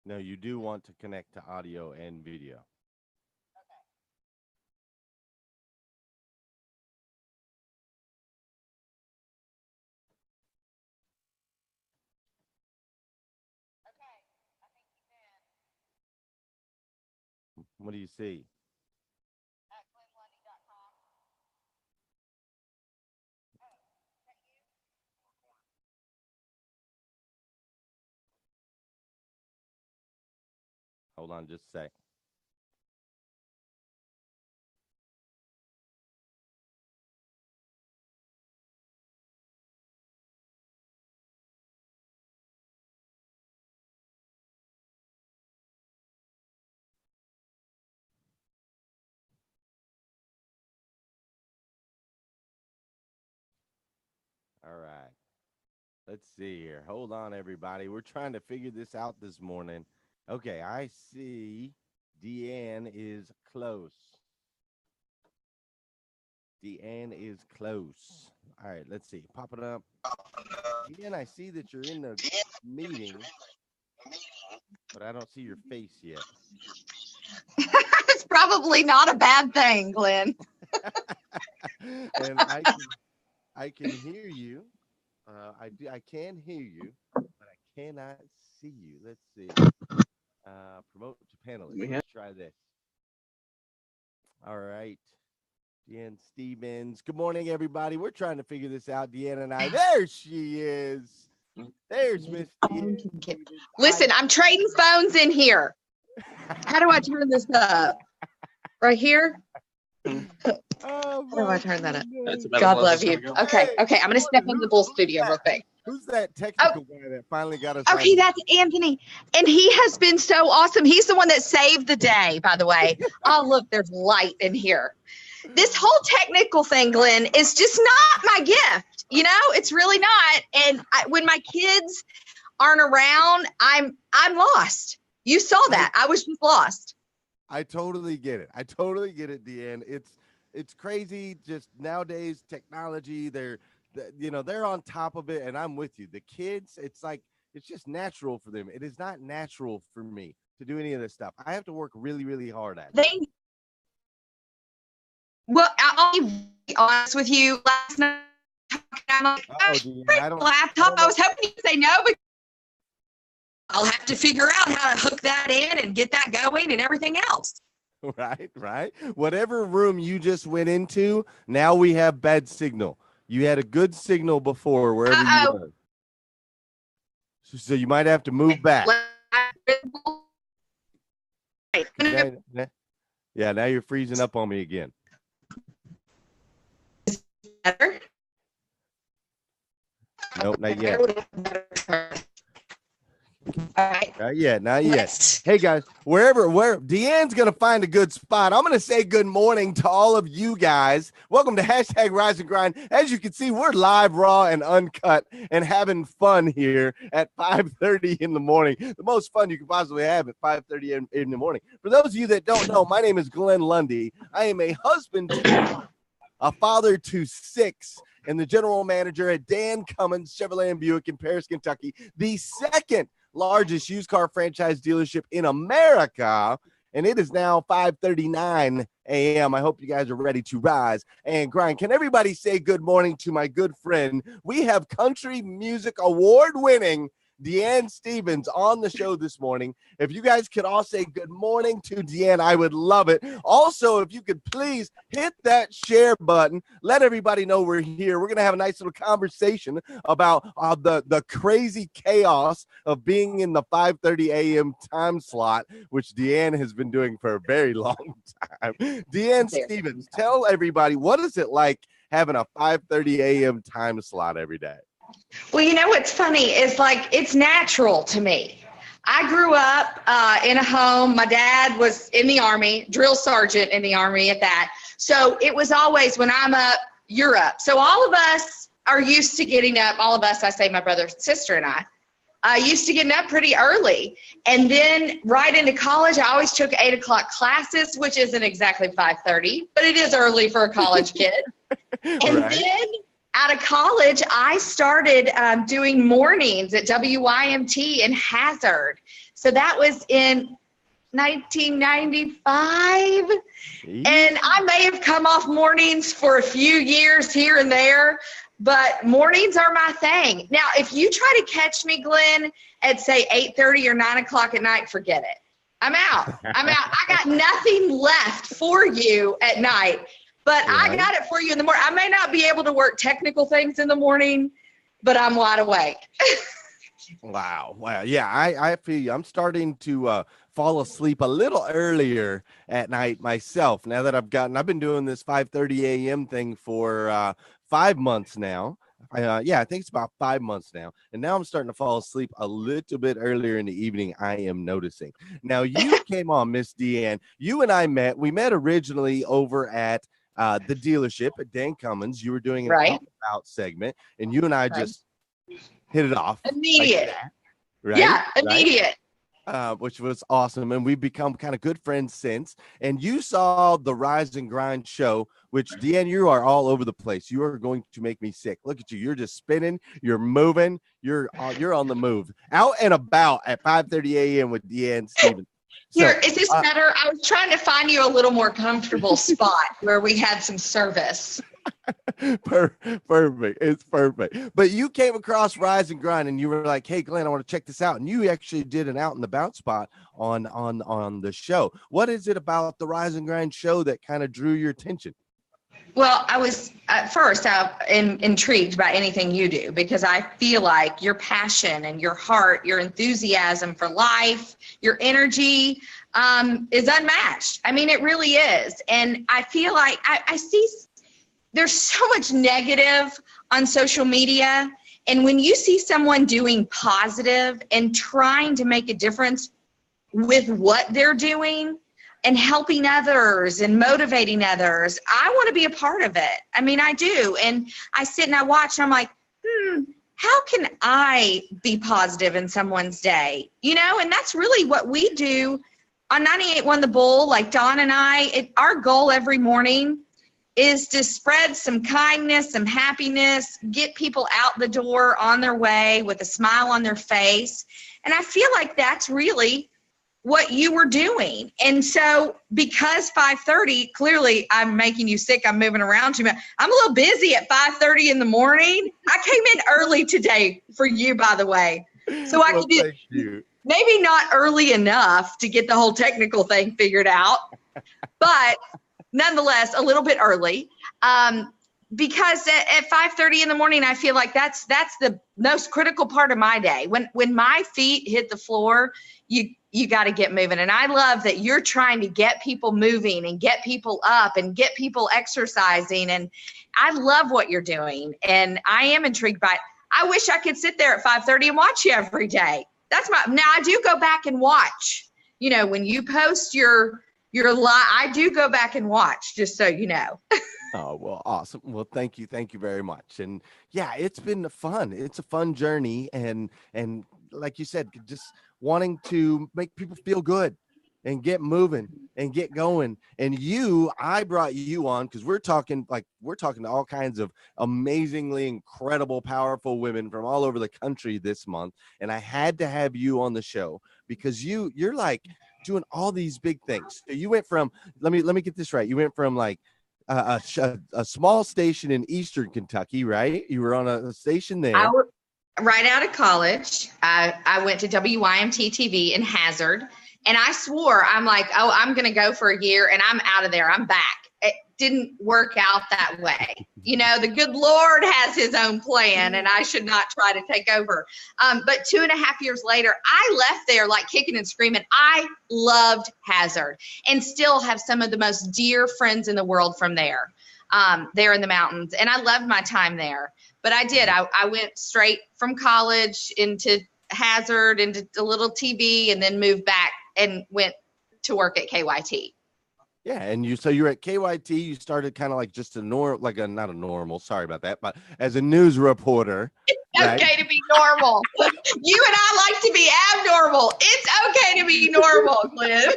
No, you do want to connect to audio and video. What do you see? Hold on just a sec. All right. Let's see here. Hold on, everybody. We're trying to figure this out this morning. Okay, I see DeAnn is close. DeAnn is close. All right, let's see. Pop it up. DeAnn, I see that you're in the meeting, but I don't see your face yet. It's probably not a bad thing, Glenn. And I can hear you. I can hear you, but I cannot see you. Let's see. Promote to panelists. Let's try this. All right. DeAnn Stevens. Good morning, everybody. We're trying to figure this out, DeAnn and I. There she is. There's Miss DeAnn. Listen, I'm trading phones in here. How do I turn this up? Right here? Oh, How do I turn that up? goodness. God love you. Okay, I'm going to step into the bull studio real quick. Who's that technical guy that finally got us? Okay, that's Anthony. And he has been so awesome. He's the one that saved the day, by the way. Oh, look, there's light in here. This whole technical thing, Glenn, is just not my gift. You know, it's really not. And when my kids aren't around, I'm lost. You saw that. I was just lost. I totally get it. DeAnn. It's crazy. Just nowadays, technology. They're on top of it, and I'm with you. The kids, it's just natural for them. It is not natural for me to do any of this stuff. I have to work really, really hard at it. Well, I'll be honest with you. Last night, I'm like, laptop. I was hoping you'd say no, but I'll have to figure out how to hook that in and get that going and everything else. Right. Whatever room you just went into, now we have bad signal. You had a good signal before wherever you were. So you might have to move back. Yeah, now you're freezing up on me again. Better? Nope, not yet. All right. Not yet. Hey guys, where DeAnn's gonna find a good spot, I'm gonna say good morning to all of you guys. Welcome to #Rise and Grind. As you can see, we're live, raw, and uncut, and having fun here at 5:30 in the morning. The most fun you can possibly have at 5:30 in the morning. For those of you that don't know, my name is Glenn Lundy. I am a husband to a father to 6, and the general manager at DeAnn Cummins Chevrolet and Buick in Paris, Kentucky, the second largest used car franchise dealership in America. And it is now 5:39 a.m. I hope you guys are ready to rise and grind. Can everybody say good morning to my good friend? We have country music award-winning DeAnn Stevens on the show this morning. If you guys could all say good morning to DeAnn, I would love it. Also, if you could please hit that share button, let everybody know we're here. We're going to have a nice little conversation about the crazy chaos of being in the 5:30 a.m. time slot, which DeAnn has been doing for a very long time. DeAnn Stevens, tell everybody, what is it like having a 5:30 a.m. time slot every day? Well, you know what's funny is it's natural to me. I grew up in a home. My dad was in the Army, drill sergeant in the Army at that. So it was always when I'm up, you're up. So all of us are used to getting up. All of us, I say my brother, sister, and I used to getting up pretty early. And then right into college, I always took 8 o'clock classes, which isn't exactly 5:30, but it is early for a college kid. And then out of college, I started doing mornings at WYMT in Hazard. So that was in 1995. And I may have come off mornings for a few years here and there, but mornings are my thing. Now, if you try to catch me, Glenn, at say 8:30 or 9 o'clock at night, forget it. I'm out. I got nothing left for you at night, but I got it for you in the morning. I may not be able to work technical things in the morning, but I'm wide awake. Wow. Yeah, I feel you. I'm starting to fall asleep a little earlier at night myself. Now that I've been doing this 5:30 a.m. thing for 5 months now. I think it's about 5 months now. And now I'm starting to fall asleep a little bit earlier in the evening, I am noticing. Now, you came on, Miss DeAnn. You and I met. We met originally over at the dealership at Dan Cummins. You were doing an out segment, and you and I just hit it off. Immediate. Like that, right? Yeah, immediate. Which was awesome. And we've become kind of good friends since. And you saw the Rise and Grind show, which, DeAnn, you are all over the place. You are going to make me sick. Look at you. You're just spinning. You're moving. You're on the move. Out and about at 5:30 a.m. with DeAnn Stevens. Here, is this better? I was trying to find you a little more comfortable spot where we had some service. Perfect. It's perfect. But you came across Rise and Grind and you were like, hey, Glenn, I want to check this out. And you actually did an out and about spot on the show. What is it about the Rise and Grind show that kind of drew your attention? Well, I was at first intrigued by anything you do, because I feel like your passion and your heart, your enthusiasm for life, your energy is unmatched. I mean, it really is. And I feel like I see there's so much negative on social media. And when you see someone doing positive and trying to make a difference with what they're doing and helping others and motivating others, I want to be a part of it. I mean, I do. And I sit and I watch and I'm like, how can I be positive in someone's day? You know, and that's really what we do on 98.1 The Bull. Like Dawn and our goal every morning is to spread some kindness, some happiness, get people out the door on their way with a smile on their face. And I feel like that's really what you were doing. And so because 5:30, clearly I'm making you sick, I'm moving around too much. I'm a little busy at 5:30 in the morning. I came in early today for you, by the way. So I could do maybe not early enough to get the whole technical thing figured out, but nonetheless, a little bit early. Because at 5:30 in the morning, I feel like that's the most critical part of my day. When my feet hit the floor, you got to get moving. And I love that you're trying to get people moving and get people up and get people exercising. And I love what you're doing. And I am intrigued by it. I wish I could sit there at 5:30 and watch you every day. Now I do go back and watch, you know, when you post your live, I do go back and watch, just so you know. Oh, well, awesome. Well, thank you very much. And yeah, it's been fun. It's a fun journey. And like you said, just wanting to make people feel good and get moving and get going. And I brought you on because we're talking to all kinds of amazingly incredible, powerful women from all over the country this month. And I had to have you on the show because you're like doing all these big things. So you went from, let me get this right. You went from like a small station in Eastern Kentucky, right? You were on a station there. Right out of college, I went to WYMT TV in Hazard, and I swore, I'm like, oh, I'm going to go for a year, and I'm out of there. I'm back. It didn't work out that way. You know, the good Lord has his own plan, and I should not try to take over. But 2.5 years later, I left there like kicking and screaming. I loved Hazard and still have some of the most dear friends in the world from there in the mountains. And I loved my time there. But I did. I went straight from college into Hazard, into a little TV, and then moved back and went to work at KYT. Yeah, and you're at KYT. You started kind of like just not a normal. Sorry about that, but as a news reporter. It's okay to be normal. You and I like to be abnormal. It's okay to be normal, Glenn.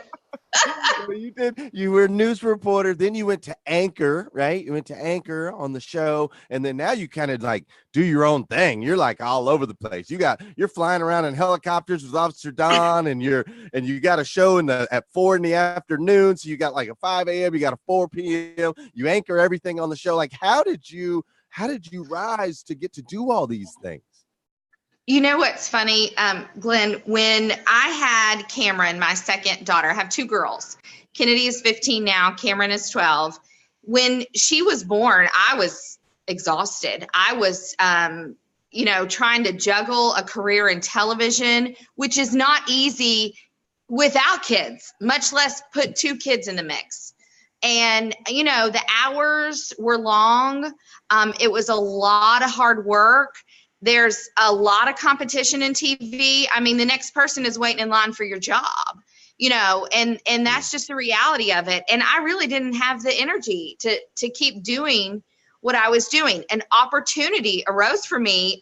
Well, you did. You were a news reporter. Then you went to anchor, right? You went to anchor on the show, and then now you kind of like do your own thing. You're like all over the place. You're flying around in helicopters with Officer Don, and you got a show at 4 in the afternoon. So you got like a 5 a.m. You got a 4 p.m. You anchor everything on the show. Like, how did you rise to get to do all these things? You know what's funny, Glenn? When I had Cameron, my second daughter, I have two girls. Kennedy is 15 now. Cameron is 12. When she was born, I was exhausted. I was, trying to juggle a career in television, which is not easy without kids, much less put two kids in the mix. And, the hours were long. It was a lot of hard work. There's a lot of competition in TV. I mean, the next person is waiting in line for your job, and that's just the reality of it. And I really didn't have the energy to keep doing what I was doing. An opportunity arose for me.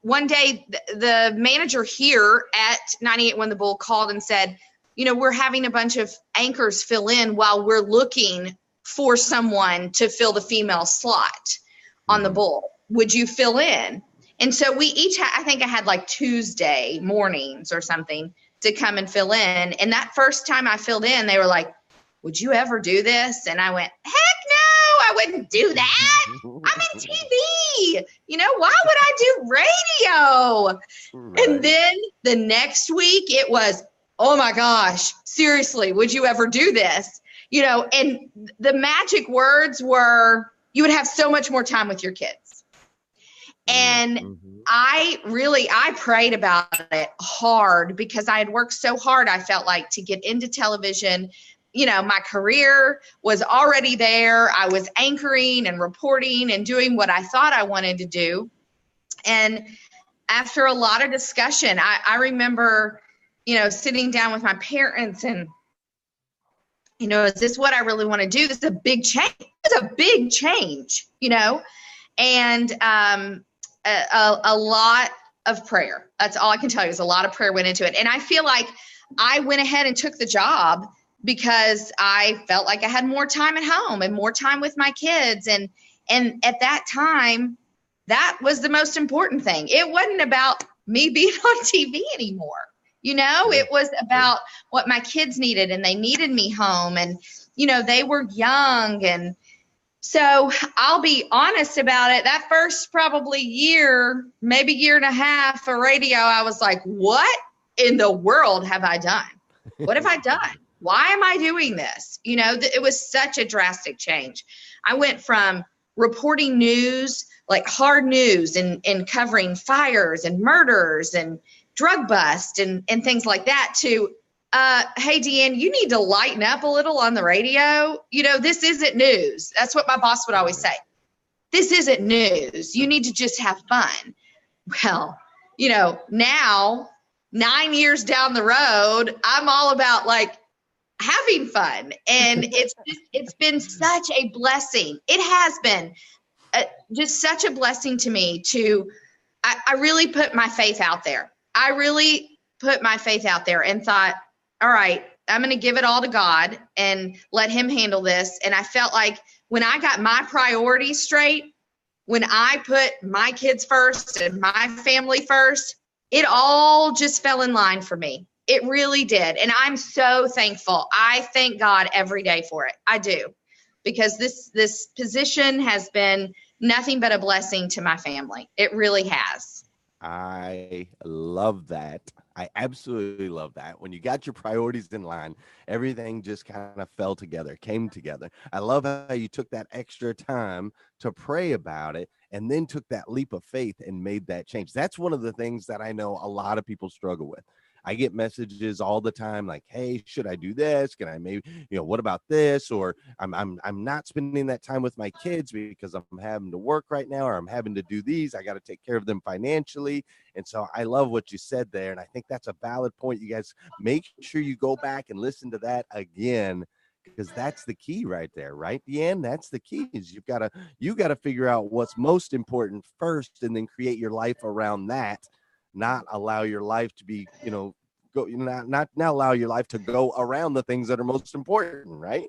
One day, the manager here at 98 Win the Bull called and said, we're having a bunch of anchors fill in while we're looking for someone to fill the female slot on the Bull. Would you fill in? And so we each I think I had like Tuesday mornings or something to come and fill in. And that first time I filled in, they were like, would you ever do this? And I went, heck no, I wouldn't do that. I'm in TV. Why would I do radio? Right. And then the next week it was, oh my gosh, seriously, would you ever do this? And the magic words were, you would have so much more time with your kids. And I prayed about it hard because I had worked so hard. I felt like to get into television, my career was already there. I was anchoring and reporting and doing what I thought I wanted to do. And after a lot of discussion, I remember, sitting down with my parents and, is this what I really want to do? This is a big change. It's a big change, and a lot of prayer. That's all I can tell you is a lot of prayer went into it. And I feel like I went ahead and took the job because I felt like I had more time at home and more time with my kids. And at that time, that was the most important thing. It wasn't about me being on TV anymore. It was about what my kids needed, and they needed me home, and, they were young. And so I'll be honest about it. That first probably year, maybe year and a half for radio, I was like, what in the world have I done? What have I done? Why am I doing this? It was such a drastic change. I went from reporting news, like hard news, and covering fires and murders and drug bust and things like that to, hey, DeAnn, you need to lighten up a little on the radio. This isn't news. That's what my boss would always say. This isn't news. You need to just have fun. Well, now 9 years down the road, I'm all about like having fun. And it's been such a blessing. It has been just such a blessing to me I really put my faith out there. I really put my faith out there and thought, all right, I'm going to give it all to God and let him handle this. And I felt like when I got my priorities straight, when I put my kids first and my family first, it all just fell in line for me. It really did. And I'm so thankful. I thank God every day for it. I do. Because this position has been nothing but a blessing to my family. It really has. I love that. I absolutely love that. When you got your priorities in line, everything just kind of fell together, came together. I love how you took that extra time to pray about it and then took that leap of faith and made that change. That's one of the things that I know a lot of people struggle with. I get messages all the time like, hey, should I do this? Can I maybe, what about this? Or I'm not spending that time with my kids because I'm having to work right now, or I'm having to do these. I got to take care of them financially. And so I love what you said there. And I think that's a valid point. You guys make sure you go back and listen to that again, because that's the key right there, right, DeAnn? That's the key is you got to figure out what's most important first and then create your life around that. Not allow your life to be, go, not now allow your life to go around the things that are most important, right?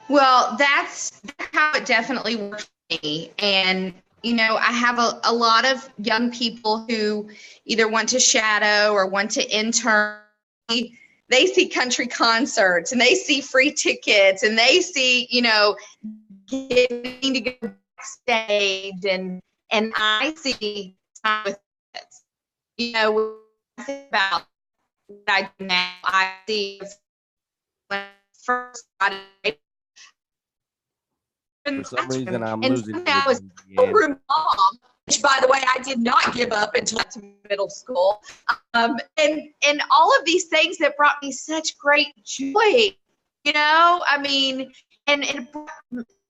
Well, that's how it definitely works for me. And, I have a lot of young people who either want to shadow or want to intern. They see country concerts and they see free tickets and they see, getting to go backstage and I see time with kids. When I think about what I do now, I see when I first got it. For some reason, I'm and losing. I was homeroom mom, which, by the way, I did not give up until I went to middle school. And all of these things that brought me such great joy, and it brought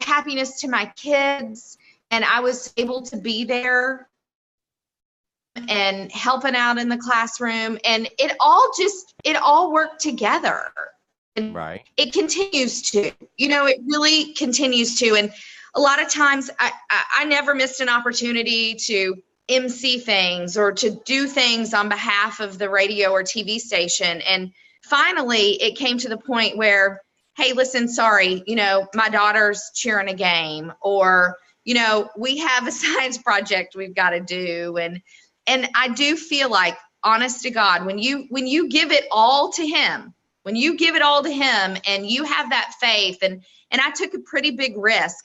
happiness to my kids. And I was able to be there and helping out in the classroom. And it all worked together. And right. It continues to, it really continues to. And a lot of times I never missed an opportunity to MC things or to do things on behalf of the radio or TV station. And finally, it came to the point where, hey, listen, sorry, my daughter's cheering a game, or, we have a science project we've got to do. And I do feel like, honest to God, when you give it all to him, and you have that faith, and I took a pretty big risk.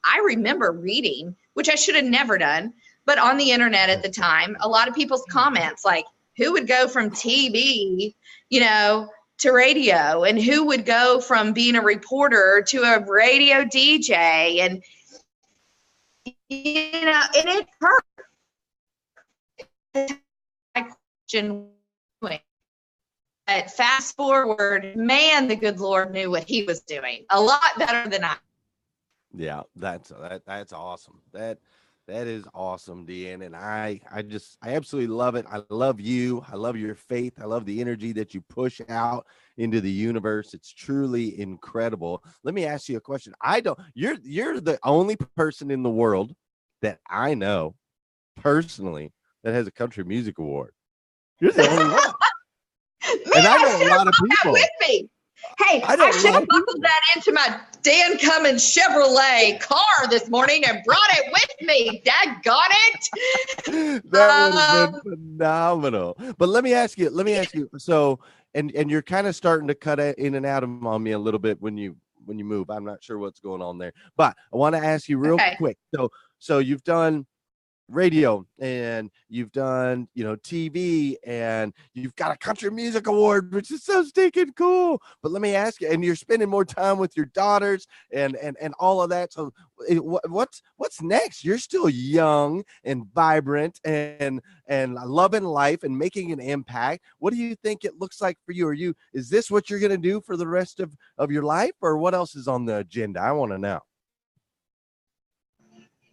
I remember reading, which I should have never done, but on the internet at the time, a lot of people's comments like, who would go from TV, to radio, and who would go from being a reporter to a radio DJ, and and it hurt. I question. But fast forward, man, the good Lord knew what he was doing a lot better than I. Yeah, that's awesome. That is awesome, DeAnn. And I absolutely love it. I love you. I love your faith. I love the energy that you push out into the universe. It's truly incredible. Let me ask you a question. You're the only person in the world that I know personally that has a country music award. You're the only one. Man, and I know a lot of people. With me. Hey, I should have buckled that into my Dan Cummins Chevrolet car this morning and brought it with me. Daggone it. That would have been phenomenal. But let me ask you. So, and you're kind of starting to cut in and out on me a little bit when you move. I'm not sure what's going on there. But I want to ask you real quick. So you've done radio and you've done TV and you've got a country music award, which is so stinking cool. But let me ask you, and you're spending more time with your daughters and all of that, so what's next? You're still young and vibrant and loving life and making an impact. What do you think it looks like for you? Is this what you're going to do for the rest of your life, or what else is on the agenda? I want to know.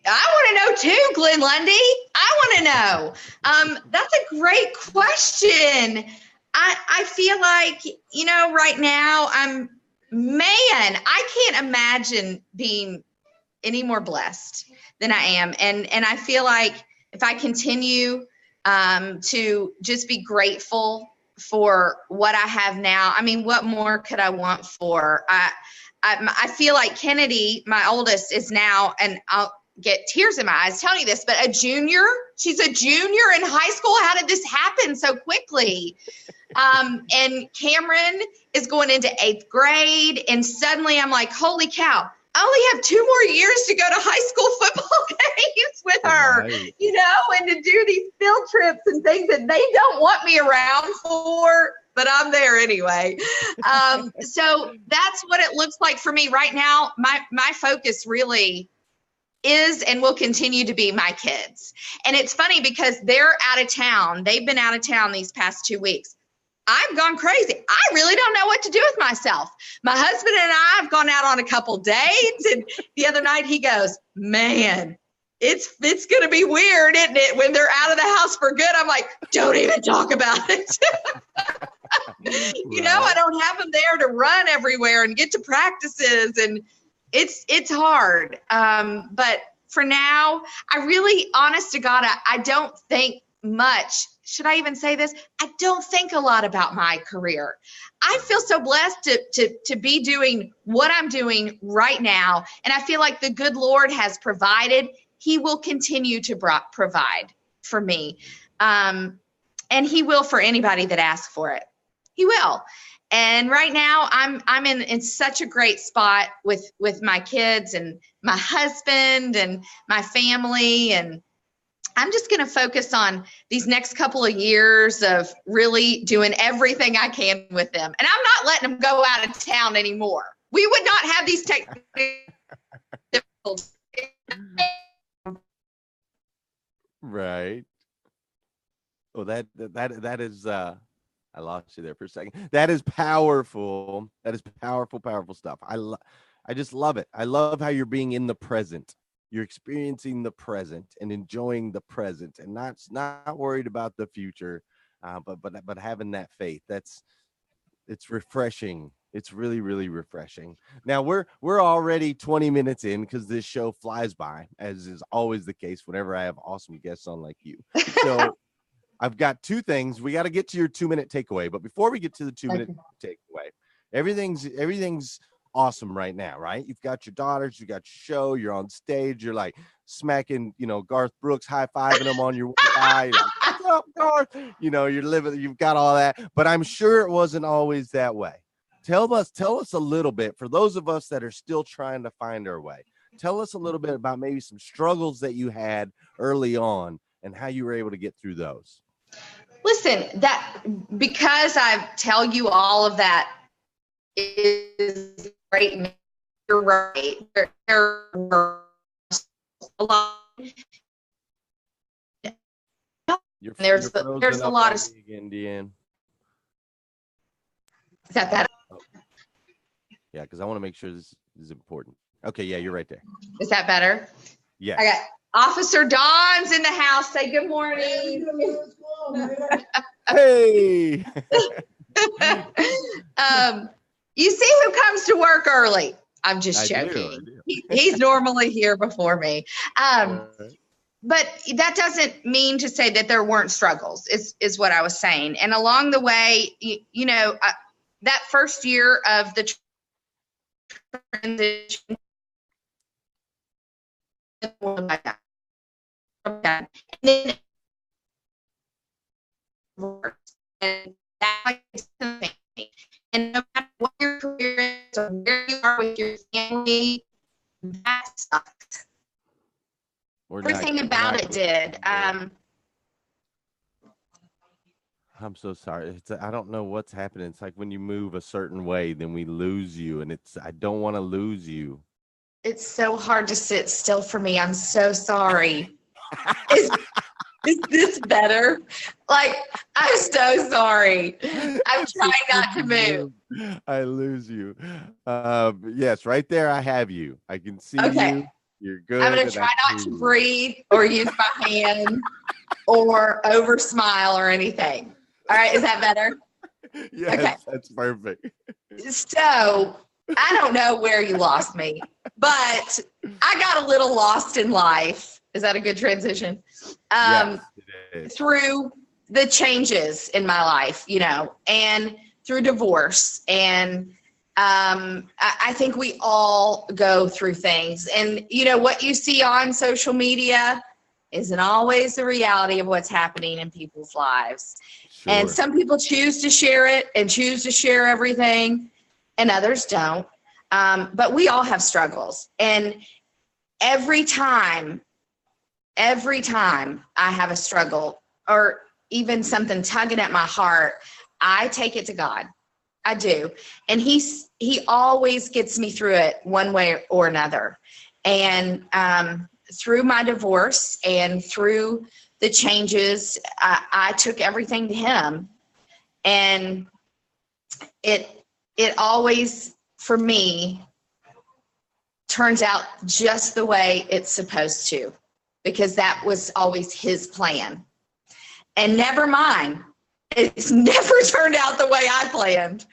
I want to know too, Glenn Lundy. I want to know. That's a great question. I feel like, right now I can't imagine being any more blessed than I am. And I feel like if I continue to just be grateful for what I have now, what more could I want for? I feel like Kennedy, my oldest, is now, and I'll get tears in my eyes telling you this, but a junior. She's a junior in high school. How did this happen so quickly? And Cameron is going into 8th grade, and suddenly I'm like, holy cow, I only have 2 more years to go to high school football games with her, right. And to do these field trips and things that they don't want me around for, but I'm there anyway. So that's what it looks like for me right now. My focus really is and will continue to be my kids. And it's funny because they're out of town. They've been out of town these past 2 weeks. I've gone crazy. I really don't know what to do with myself. My husband and I have gone out on a couple dates, and the other night he goes, man, it's going to be weird, isn't it, when they're out of the house for good? I'm like, don't even talk about it. I don't have them there to run everywhere and get to practices, and it's hard. But for now, I really, honest to God, I don't think much should I even say this? I don't think a lot about my career. I feel so blessed to be doing what I'm doing right now. And I feel like the good Lord has provided. He will continue to provide for me. And he will for anybody that asks for it. He will. And right now I'm in such a great spot with my kids and my husband and my family, and I'm just going to focus on these next couple of years of really doing everything I can with them. And I'm not letting them go out of town anymore. We would not have these technical difficulties. Right. Oh, that is I lost you there for a second. That is powerful. That is powerful stuff. I just love it. I love how you're being in the present. You're experiencing the present and enjoying the present, and not worried about the future, but having that faith. It's refreshing. It's really, really refreshing. Now we're already 20 minutes in because this show flies by, as is always the case whenever I have awesome guests on like you. So I've got two things. We got to get to your 2-minute takeaway, but before we get to the 2-minute takeaway, everything's awesome right now, right? You've got your daughters, you got your show, you're on stage, you're like smacking, Garth Brooks, high-fiving them on your way by. Like, what's up, Garth? You're living, you've got all that, but I'm sure it wasn't always that way. Tell us a little bit, for those of us that are still trying to find our way. Tell us a little bit about maybe some struggles that you had early on and how you were able to get through those. Listen, that because I tell you all of that is great. You're right. There were a lot. There's a lot of. Again, DeAnn. Is that better? Oh. Yeah, because I want to make sure this is important. Okay, yeah, you're right there. Is that better? Yeah. I got Officer Dawn's in the house. Say good morning. Hey. You see who comes to work early? I'm just joking. I do. He's normally here before me. But that doesn't mean to say that there weren't struggles, is what I was saying. And along the way, that first year of the transition, and then and no matter what your career is or where you are with your family, that sucked. Everything about it did. I'm so sorry. I don't know what's happening. It's like when you move a certain way, then we lose you, and I don't want to lose you. It's so hard to sit still for me. I'm so sorry. Is this better? Like, I'm so sorry. I'm trying not to move. I lose you. Yes, right there I have you. I can see you. You're good. I'm going to try not to breathe or use my hand or over smile or anything. All right, is that better? Yes, okay. That's perfect. So, I don't know where you lost me, but I got a little lost in life. Is that a good transition? Yes, it is. Through the changes in my life, and through divorce. And I think we all go through things. And, what you see on social media isn't always the reality of what's happening in people's lives. Sure. And some people choose to share it and choose to share everything, and others don't. But we all have struggles. And every time I have a struggle or even something tugging at my heart, I take it to God. I do. And he always gets me through it one way or another. And through my divorce and through the changes, I took everything to him. And it always, for me, turns out just the way it's supposed to, because that was always his plan. And never mind, it's never turned out the way I planned,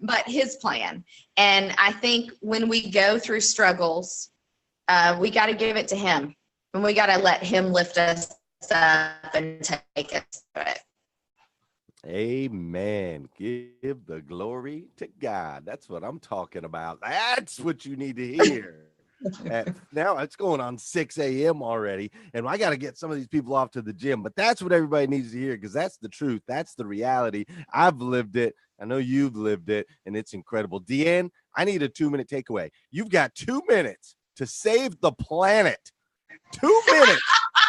but his plan. And I think when we go through struggles, we got to give it to him, and we got to let him lift us up and take us through it. Amen. Give the glory to God. That's what I'm talking about. That's what you need to hear. Now it's going on 6 a.m. already, and I got to get some of these people off to the gym. But that's what everybody needs to hear, because that's the truth. That's the reality. I've lived it. I know you've lived it, and it's incredible. DeAnn, I need a 2-minute takeaway. You've got 2 minutes to save the planet. 2 minutes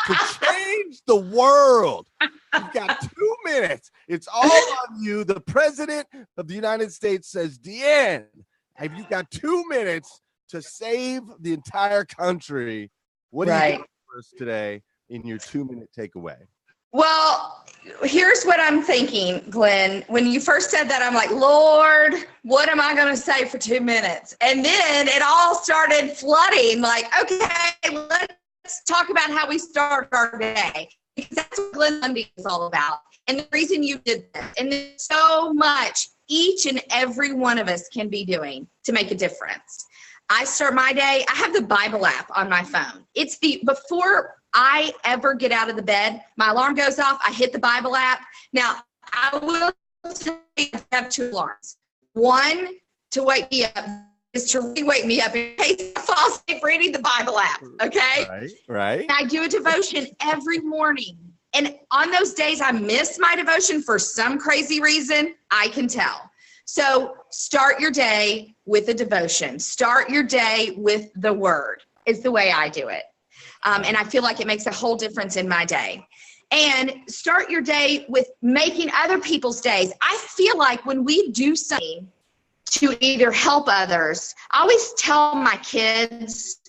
to change the world. You've got 2 minutes. It's all on you. The president of the United States says, DeAnn, have you got 2 minutes to save the entire country? What do you got for us today in your 2-minute takeaway? Well, here's what I'm thinking, Glenn. When you first said that, I'm like, Lord, what am I going to say for 2 minutes? And then it all started flooding. Like, okay, let's talk about how we start our day, because that's what Glenn Lundy is all about. And the reason you did that, and there's so much each and every one of us can be doing to make a difference. I start my day, I have the Bible app on my phone. It's before I ever get out of the bed, my alarm goes off, I hit the Bible app. Now, I will say I have 2 alarms. One, to wake me up, is to wake me up in case I fall asleep reading the Bible app, okay? Right. I do a devotion every morning. And on those days I miss my devotion for some crazy reason, I can tell. So start your day with a devotion. Start your day with the word is the way I do it. And I feel like it makes a whole difference in my day. And start your day with making other people's days. I feel like when we do something to either help others, I always tell my kids,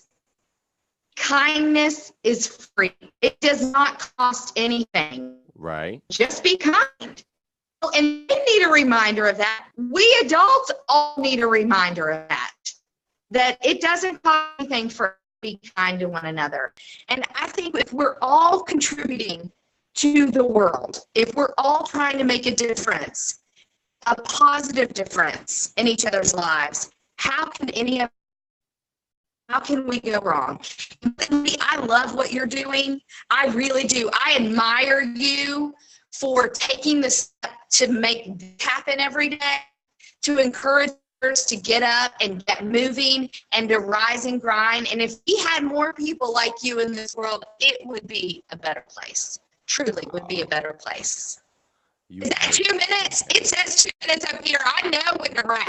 kindness is free. It does not cost anything. Right. Just be kind. And they need a reminder of that. We adults all need a reminder of that it doesn't cost anything for be kind to one another. And I think if we're all contributing to the world, if we're all trying to make a difference, a positive difference in each other's lives, how can we go wrong? I love what you're doing. I really do. I admire you for taking the step to make this happen every day, to encourage others to get up and get moving and to rise and grind. And if we had more people like you in this world, it would be a better place. Truly would be a better place. Is that 2 minutes? It says 2 minutes up here. I know when to wrap.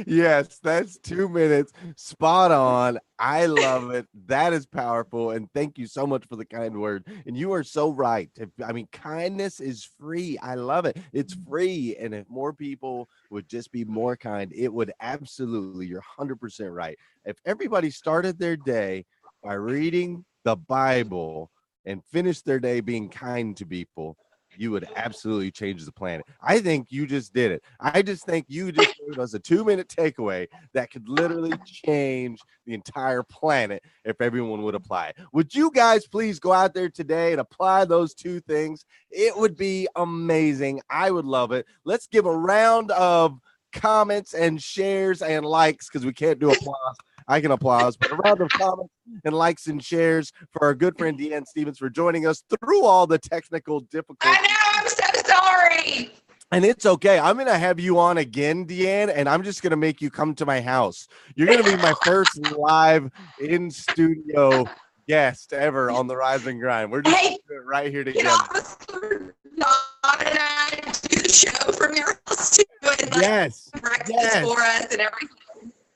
Yes, that's 2 minutes. Spot on. I love it. That is powerful. And thank you so much for the kind word. And you are so right. Kindness is free. I love it. It's free. And if more people would just be more kind, it would absolutely, you're 100% right. If everybody started their day by reading the Bible and finished their day being kind to people, you would absolutely change the planet. I think you just did it. I just think you just gave us a 2-minute takeaway that could literally change the entire planet if everyone would apply it. Would you guys please go out there today and apply those 2 things? It would be amazing. I would love it. Let's give a round of comments and shares and likes, because we can't do applause. I can applause, but a round of comments and likes and shares for our good friend DeAnn Stevens for joining us through all the technical difficulties. I know, I'm so sorry. And it's okay. I'm going to have you on again, DeAnn, and I'm just going to make you come to my house. You're going to be my first live in-studio guest ever on the Rise and Grind. We're just going to do it right here together. And I do the show from your house too, and breakfast for us and everything.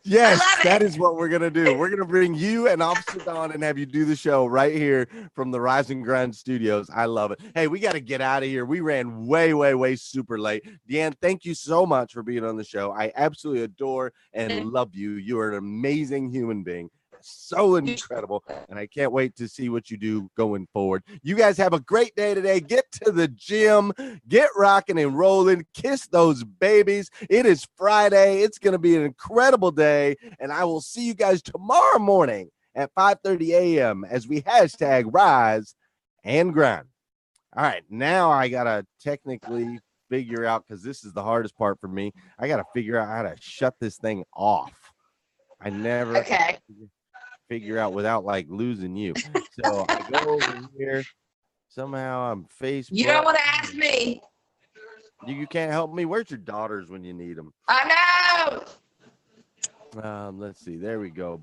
Yes, that is what we're going to do. We're going to bring you and Officer Dawn and have you do the show right here from the Rise and Grind studios. I love it. Hey, we got to get out of here. We ran way super late. DeAnn, thank you so much for being on the show. I absolutely adore and love you. You are an amazing human being. So incredible, and I can't wait to see what you do going forward. You guys have a great day today. Get to the gym, get rocking and rolling, kiss those babies. It is Friday. It's going to be an incredible day, and I will see you guys tomorrow morning at 5:30 a.m. as we hashtag Rise and Grind. All right, now I got to technically figure out, because this is the hardest part for me, I got to figure out how to shut this thing off. I never figure out without like losing you. So I go over here. Somehow I'm Facebook. You don't want to ask me. You can't help me. Where's your daughters when you need them? I know. Let's see. There we go.